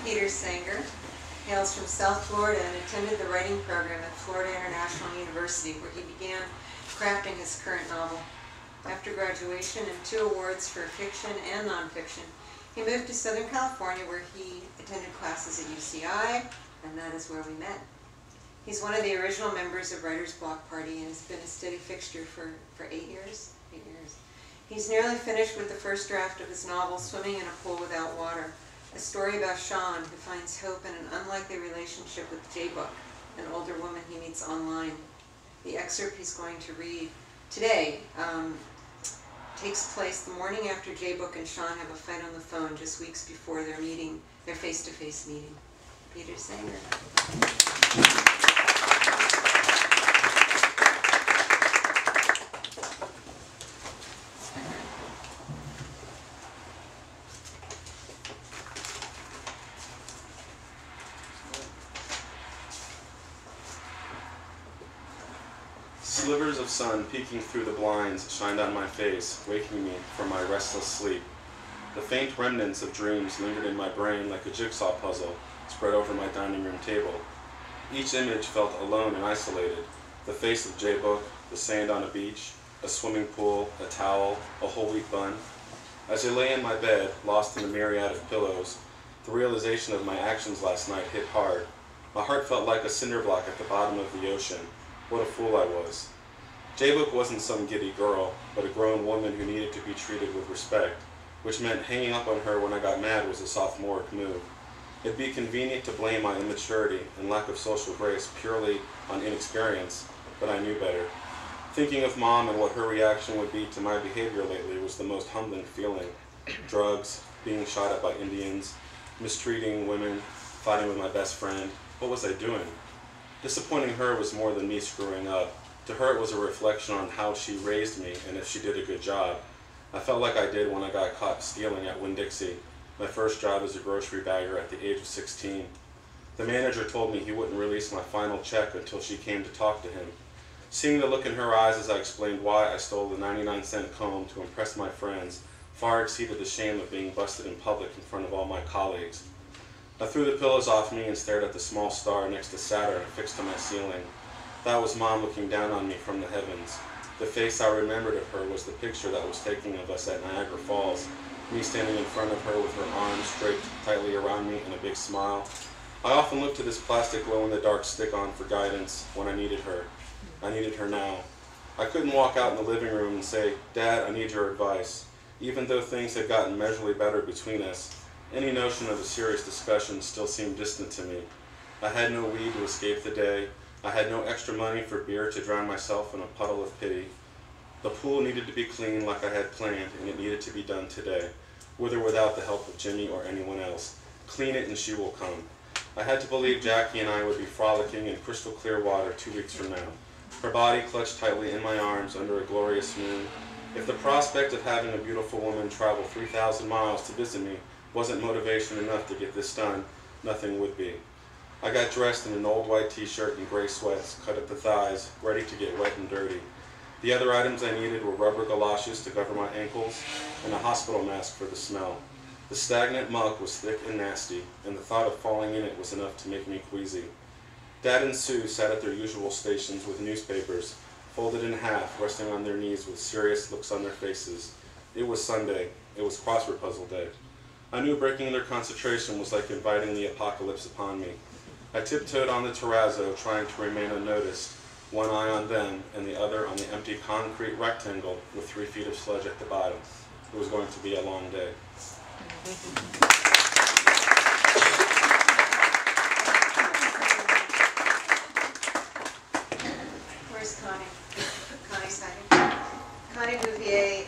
Peter Sanger, hails from South Florida and attended the writing program at Florida International University, where he began crafting his current novel. After graduation and 2 awards for fiction and nonfiction, he moved to Southern California, where he attended classes at UCI, and that is where we met. He's one of the original members of Writer's Block Party and has been a steady fixture for 8 years. 8 years. He's nearly finished with the first draft of his novel, Swimming in a Pool Without Water, a story about Sean, who finds hope in an unlikely relationship with J-Book, an older woman he meets online. The excerpt he's going to read today takes place the morning after J-Book and Sean have a fight on the phone, just weeks before their meeting, their face-to-face meeting. Peter Sanger. Slivers of sun peeking through the blinds shined on my face, waking me from my restless sleep. The faint remnants of dreams lingered in my brain like a jigsaw puzzle spread over my dining room table. Each image felt alone and isolated. The face of J-Book, the sand on a beach, a swimming pool, a towel, a whole wheat bun. As I lay in my bed, lost in a myriad of pillows, the realization of my actions last night hit hard. My heart felt like a cinder block at the bottom of the ocean. What a fool I was. J-Book wasn't some giddy girl, but a grown woman who needed to be treated with respect, which meant hanging up on her when I got mad was a sophomoric move. It'd be convenient to blame my immaturity and lack of social grace purely on inexperience, but I knew better. Thinking of Mom and what her reaction would be to my behavior lately was the most humbling feeling. Drugs, being shot at by Indians, mistreating women, fighting with my best friend. What was I doing? Disappointing her was more than me screwing up. To her it was a reflection on how she raised me and if she did a good job. I felt like I did when I got caught stealing at Winn-Dixie, my first job as a grocery bagger at the age of 16. The manager told me he wouldn't release my final check until she came to talk to him. Seeing the look in her eyes as I explained why I stole the 99-cent comb to impress my friends far exceeded the shame of being busted in public in front of all my colleagues. I threw the pillows off me and stared at the small star next to Saturn affixed to my ceiling. That was Mom looking down on me from the heavens. The face I remembered of her was the picture that was taken of us at Niagara Falls, me standing in front of her with her arms draped tightly around me and a big smile. I often looked to this plastic glow-in-the-dark stick-on for guidance when I needed her. I needed her now. I couldn't walk out in the living room and say, "Dad, I need your advice." Even though things had gotten measurably better between us, any notion of a serious discussion still seemed distant to me. I had no weed to escape the day. I had no extra money for beer to drown myself in a puddle of pity. The pool needed to be cleaned like I had planned, and it needed to be done today, with or without the help of Jimmy or anyone else. Clean it and she will come. I had to believe Jackie and I would be frolicking in crystal clear water 2 weeks from now, her body clutched tightly in my arms under a glorious moon. If the prospect of having a beautiful woman travel 3,000 miles to visit me wasn't motivation enough to get this done, nothing would be. I got dressed in an old white t-shirt and gray sweats, cut at the thighs, ready to get wet and dirty. The other items I needed were rubber galoshes to cover my ankles and a hospital mask for the smell. The stagnant muck was thick and nasty, and the thought of falling in it was enough to make me queasy. Dad and Sue sat at their usual stations with newspapers, folded in half, resting on their knees with serious looks on their faces. It was Sunday. It was crossword puzzle day. I knew breaking their concentration was like inviting the apocalypse upon me. I tiptoed on the terrazzo, trying to remain unnoticed, one eye on them and the other on the empty concrete rectangle with 3 feet of sludge at the bottom. It was going to be a long day. Where's Connie? Connie's hiding. Connie Bouvier